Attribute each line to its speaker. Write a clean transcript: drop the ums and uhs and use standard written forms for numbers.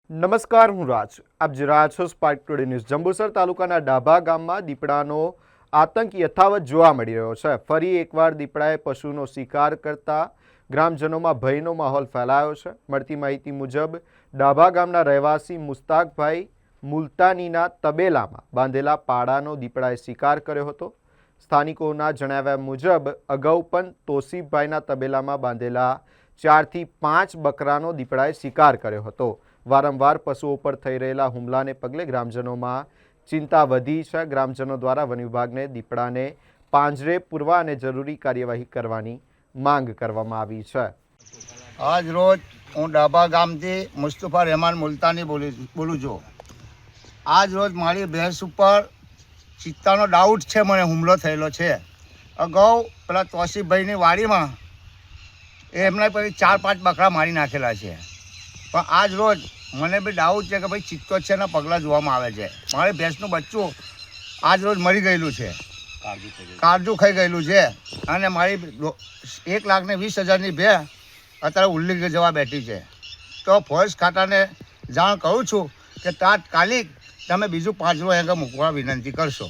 Speaker 1: નમસ્કાર, હું રાજ. આપ જોઈ રહ્યા છો સ્પાર્ક ટુડે ન્યૂઝ. જંબુસર તાલુકાના ડાભા ગામમાં દીપડાનો આતંક યથાવત જોવા મળી રહ્યો છે. ફરી એકવાર દીપડાએ પશુનો શિકાર કરતા ગ્રામજનોમાં ભયનો માહોલ ફેલાયો છે. મળતી માહિતી મુજબ ડાભા ગામના રહેવાસી મુસ્તાકભાઈ મુલતાનીના તબેલામાં બાંધેલા પાડાનો દીપડાએ શિકાર કર્યો હતો. સ્થાનિકોના જણાવ્યા મુજબ અગાઉ પણ તોસીફભાઈના તબેલામાં બાંધેલા 4 થી 5 બકરાનો દીપડાએ શિકાર કર્યો હતો. વારંવાર પશુઓ પર થઈ રહેલા હુમલાને પગલે ગ્રામજનોમાં ચિંતા વધી છે. ગ્રામજનો દ્વારા વન વિભાગને દીપડાને પાંજરે પૂરવા અને જરૂરી કાર્યવાહી કરવાની માંગ કરવામાં આવી છે.
Speaker 2: આજ રોજ હું ડાભા ગામથી મુસ્તફા રહેમાન મુલતાની બોલું છું. આજ રોજ મારી ભેંસ ઉપર ચિત્તાનો ડાઉટ છે, મને હુમલો થયેલો છે. અગાઉ પેલા તોસીફભાઈની વાડીમાં એમના પછી 4-5 બકરા મારી નાખેલા છે. પણ આજ રોજ મને બી ડાઉટ છે કે ભાઈ ચિત્તો છે ને પગલાં જોવામાં આવે છે. મારી ભેંસનું બચ્ચું આજ રોજ મરી ગયેલું છે, કાળજું ખાઈ ગયેલું છે. અને મારી 1,20,000ની ભેંસ અત્યારે ઉલ્લી જવા બેઠી છે. તો ફોરેસ્ટ ખાતાને જાણ કરું છું કે તાત્કાલિક તમે બીજું પાંજરું અહીંયા મૂકવા વિનંતી કરશો.